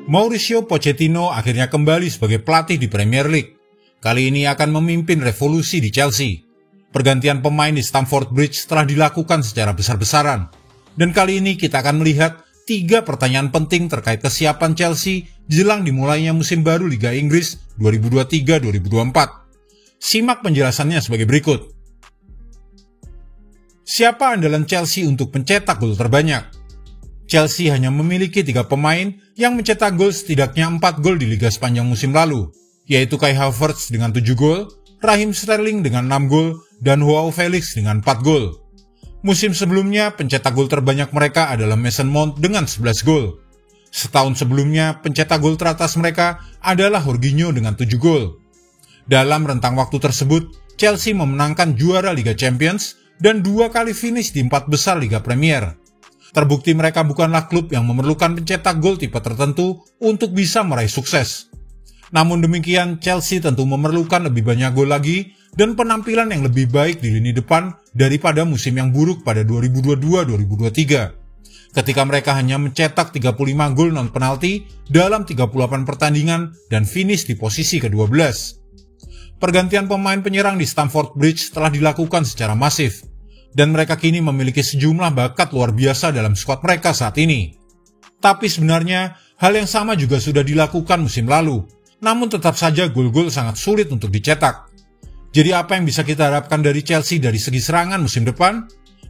Mauricio Pochettino akhirnya kembali sebagai pelatih di Premier League. Kali ini akan memimpin revolusi di Chelsea. Pergantian pemain di Stamford Bridge telah dilakukan secara besar-besaran. Dan kali ini kita akan melihat 3 pertanyaan penting terkait kesiapan Chelsea jelang dimulainya musim baru Liga Inggris 2023-2024. Simak penjelasannya sebagai berikut. Siapa andalan Chelsea untuk pencetak gol terbanyak? Chelsea hanya memiliki 3 pemain yang mencetak gol setidaknya 4 gol di Liga sepanjang musim lalu, yaitu Kai Havertz dengan 7 gol, Raheem Sterling dengan 6 gol, dan Joao Felix dengan 4 gol. Musim sebelumnya, pencetak gol terbanyak mereka adalah Mason Mount dengan 11 gol. Setahun sebelumnya, pencetak gol teratas mereka adalah Jorginho dengan 7 gol. Dalam rentang waktu tersebut, Chelsea memenangkan juara Liga Champions dan 2 kali finish di 4 besar Liga Premier. Terbukti mereka bukanlah klub yang memerlukan pencetak gol tipe tertentu untuk bisa meraih sukses. Namun demikian, Chelsea tentu memerlukan lebih banyak gol lagi dan penampilan yang lebih baik di lini depan daripada musim yang buruk pada 2022-2023. Ketika mereka hanya mencetak 35 gol non-penalti dalam 38 pertandingan dan finish di posisi ke-12. Pergantian pemain penyerang di Stamford Bridge telah dilakukan secara masif, dan mereka kini memiliki sejumlah bakat luar biasa dalam skuad mereka saat ini. Tapi sebenarnya, hal yang sama juga sudah dilakukan musim lalu, namun tetap saja gol-gol sangat sulit untuk dicetak. Jadi apa yang bisa kita harapkan dari Chelsea dari segi serangan musim depan?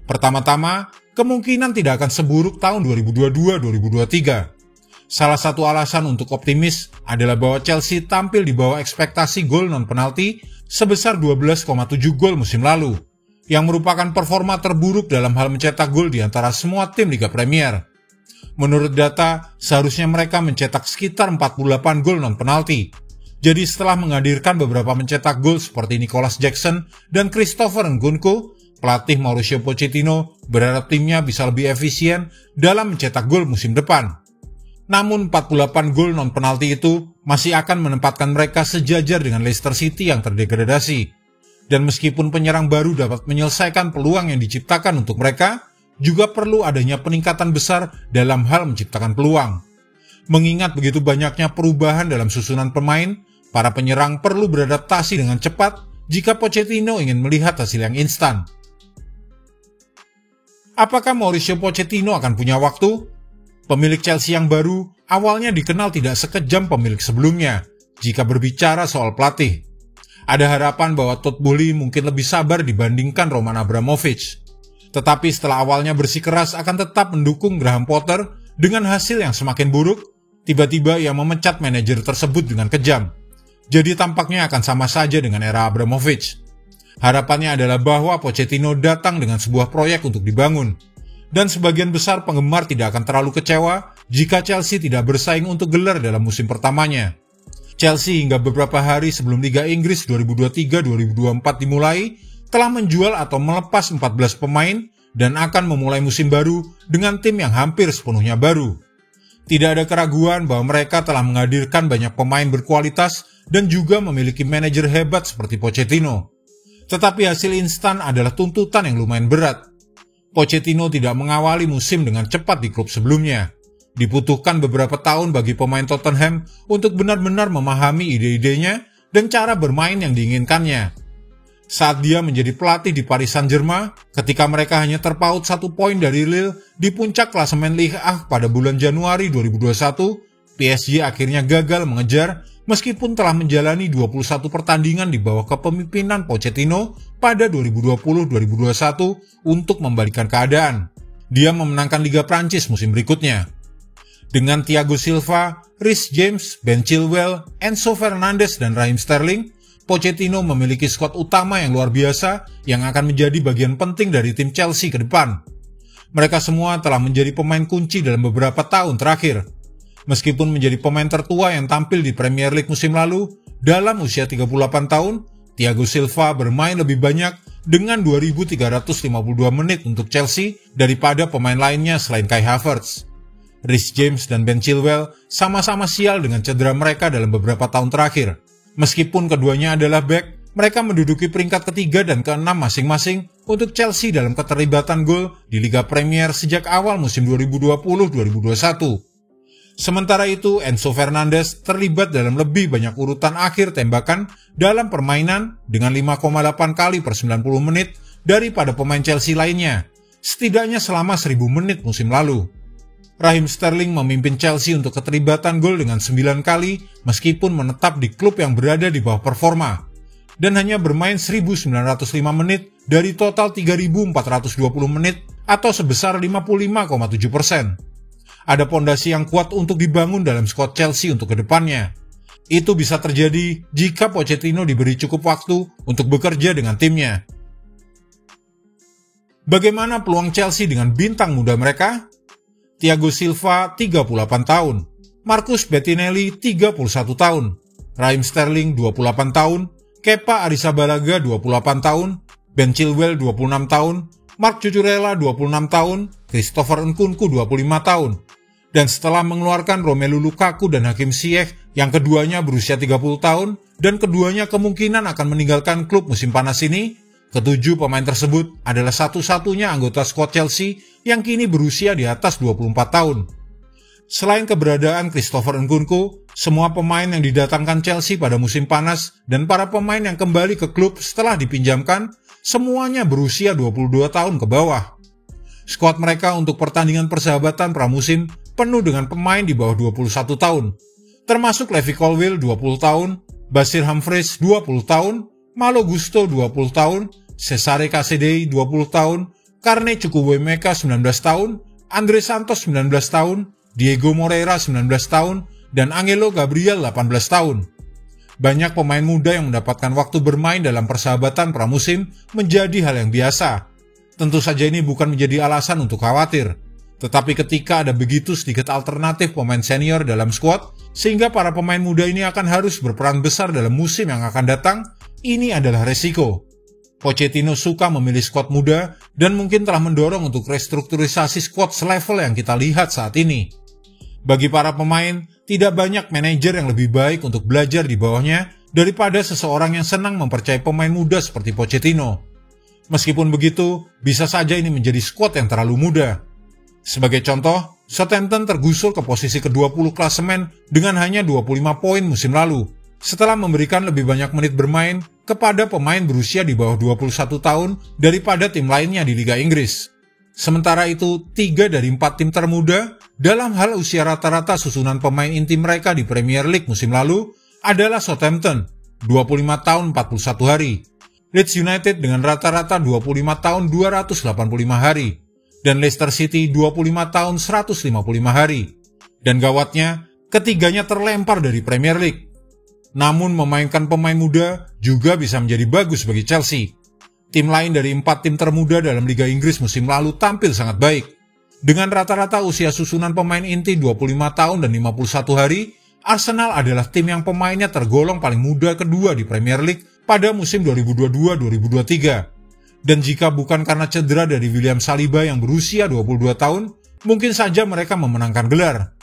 Pertama-tama, kemungkinan tidak akan seburuk tahun 2022-2023. Salah satu alasan untuk optimis adalah bahwa Chelsea tampil di bawah ekspektasi gol non-penalti sebesar 12,7 gol musim lalu, yang merupakan performa terburuk dalam hal mencetak gol di antara semua tim Liga Premier. Menurut data, seharusnya mereka mencetak sekitar 48 gol non-penalti. Jadi setelah menghadirkan beberapa mencetak gol seperti Nicolas Jackson dan Christopher Nkunku, pelatih Mauricio Pochettino berharap timnya bisa lebih efisien dalam mencetak gol musim depan. Namun 48 gol non-penalti itu masih akan menempatkan mereka sejajar dengan Leicester City yang terdegradasi. Dan meskipun penyerang baru dapat menyelesaikan peluang yang diciptakan untuk mereka, juga perlu adanya peningkatan besar dalam hal menciptakan peluang. Mengingat begitu banyaknya perubahan dalam susunan pemain, para penyerang perlu beradaptasi dengan cepat jika Pochettino ingin melihat hasil yang instan. Apakah Mauricio Pochettino akan punya waktu? Pemilik Chelsea yang baru awalnya dikenal tidak sekejam pemilik sebelumnya jika berbicara soal pelatih. Ada harapan bahwa Todd Boehly mungkin lebih sabar dibandingkan Roman Abramovich. Tetapi setelah awalnya bersikeras akan tetap mendukung Graham Potter dengan hasil yang semakin buruk, tiba-tiba ia memecat manajer tersebut dengan kejam. Jadi tampaknya akan sama saja dengan era Abramovich. Harapannya adalah bahwa Pochettino datang dengan sebuah proyek untuk dibangun. Dan sebagian besar penggemar tidak akan terlalu kecewa jika Chelsea tidak bersaing untuk gelar dalam musim pertamanya. Chelsea hingga beberapa hari sebelum Liga Inggris 2023-2024 dimulai, telah menjual atau melepas 14 pemain dan akan memulai musim baru dengan tim yang hampir sepenuhnya baru. Tidak ada keraguan bahwa mereka telah menghadirkan banyak pemain berkualitas dan juga memiliki manajer hebat seperti Pochettino. Tetapi hasil instan adalah tuntutan yang lumayan berat. Pochettino tidak mengawali musim dengan cepat di klub sebelumnya. Dibutuhkan beberapa tahun bagi pemain Tottenham untuk benar-benar memahami ide-idenya dan cara bermain yang diinginkannya. Saat dia menjadi pelatih di Paris Saint-Germain, ketika mereka hanya terpaut 1 poin dari Lille di puncak klasemen Ligue A pada bulan Januari 2021, PSG akhirnya gagal mengejar meskipun telah menjalani 21 pertandingan di bawah kepemimpinan Pochettino pada 2020-2021 untuk membalikkan keadaan. Dia memenangkan Liga Prancis musim berikutnya. Dengan Thiago Silva, Reece James, Ben Chilwell, Enzo Fernandez, dan Raheem Sterling, Pochettino memiliki skuad utama yang luar biasa yang akan menjadi bagian penting dari tim Chelsea ke depan. Mereka semua telah menjadi pemain kunci dalam beberapa tahun terakhir. Meskipun menjadi pemain tertua yang tampil di Premier League musim lalu, dalam usia 38 tahun, Thiago Silva bermain lebih banyak dengan 2.352 menit untuk Chelsea daripada pemain lainnya selain Kai Havertz. Reece James dan Ben Chilwell sama-sama sial dengan cedera mereka dalam beberapa tahun terakhir. Meskipun keduanya adalah bek, mereka menduduki peringkat ketiga dan keenam masing-masing untuk Chelsea dalam keterlibatan gol di Liga Premier sejak awal musim 2020-2021. Sementara itu, Enzo Fernandez terlibat dalam lebih banyak urutan akhir tembakan dalam permainan dengan 5,8 kali per 90 menit daripada pemain Chelsea lainnya, setidaknya selama 1000 menit musim lalu. Raheem Sterling memimpin Chelsea untuk keterlibatan gol dengan 9 kali meskipun menetap di klub yang berada di bawah performa, dan hanya bermain 1905 menit dari total 3420 menit atau sebesar 55,7%. Ada pondasi yang kuat untuk dibangun dalam skuad Chelsea untuk kedepannya. Itu bisa terjadi jika Pochettino diberi cukup waktu untuk bekerja dengan timnya. Bagaimana peluang Chelsea dengan bintang muda mereka? Thiago Silva 38 tahun, Marcus Bettinelli 31 tahun, Raheem Sterling 28 tahun, Kepa Arrizabalaga 28 tahun, Ben Chilwell 26 tahun, Marc Cucurella 26 tahun, Christopher Nkunku 25 tahun. Dan setelah mengeluarkan Romelu Lukaku dan Hakim Ziyech yang keduanya berusia 30 tahun dan keduanya kemungkinan akan meninggalkan klub musim panas ini, ketujuh pemain tersebut adalah satu-satunya anggota skuad Chelsea yang kini berusia di atas 24 tahun. Selain keberadaan Christopher Nkunku, semua pemain yang didatangkan Chelsea pada musim panas dan para pemain yang kembali ke klub setelah dipinjamkan, semuanya berusia 22 tahun ke bawah. Skuad mereka untuk pertandingan persahabatan pramusim penuh dengan pemain di bawah 21 tahun, termasuk Levi Colwill 20 tahun, Basir Humphries 20 tahun, Malo Gusto 20 tahun, Cesare Casadei 20 tahun, Carne Chukwuemeka 19 tahun, Andre Santos 19 tahun, Diego Moreira 19 tahun, dan Angelo Gabriel 18 tahun. Banyak pemain muda yang mendapatkan waktu bermain dalam persahabatan pramusim menjadi hal yang biasa. Tentu saja ini bukan menjadi alasan untuk khawatir. Tetapi ketika ada begitu sedikit alternatif pemain senior dalam skuad, sehingga para pemain muda ini akan harus berperan besar dalam musim yang akan datang, ini adalah resiko. Pochettino suka memilih skuad muda dan mungkin telah mendorong untuk restrukturisasi skuad selevel yang kita lihat saat ini. Bagi para pemain, tidak banyak manajer yang lebih baik untuk belajar di bawahnya daripada seseorang yang senang mempercayai pemain muda seperti Pochettino. Meskipun begitu, bisa saja ini menjadi skuad yang terlalu muda. Sebagai contoh, Southampton tergusur ke posisi ke-20 klasemen dengan hanya 25 poin musim lalu, setelah memberikan lebih banyak menit bermain kepada pemain berusia di bawah 21 tahun daripada tim lainnya di Liga Inggris. Sementara itu, 3 dari 4 tim termuda dalam hal usia rata-rata susunan pemain inti mereka di Premier League musim lalu adalah Southampton, 25 tahun 41 hari, Leeds United dengan rata-rata 25 tahun 285 hari, dan Leicester City 25 tahun 155 hari. Dan gawatnya, ketiganya terlempar dari Premier League. Namun memainkan pemain muda juga bisa menjadi bagus bagi Chelsea. Tim lain dari 4 tim termuda dalam Liga Inggris musim lalu tampil sangat baik. Dengan rata-rata usia susunan pemain inti 25 tahun dan 51 hari, Arsenal adalah tim yang pemainnya tergolong paling muda kedua di Premier League pada musim 2022-2023. Dan jika bukan karena cedera dari William Saliba yang berusia 22 tahun, mungkin saja mereka memenangkan gelar.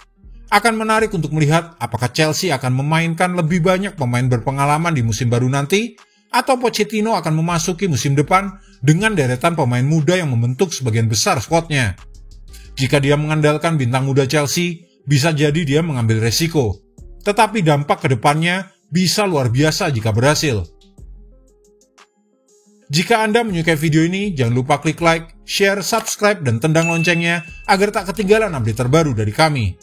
Akan menarik untuk melihat apakah Chelsea akan memainkan lebih banyak pemain berpengalaman di musim baru nanti, atau Pochettino akan memasuki musim depan dengan deretan pemain muda yang membentuk sebagian besar skuadnya. Jika dia mengandalkan bintang muda Chelsea, bisa jadi dia mengambil resiko. Tetapi dampak ke depannya bisa luar biasa jika berhasil. Jika Anda menyukai video ini, jangan lupa klik like, share, subscribe, dan tendang loncengnya agar tak ketinggalan update terbaru dari kami.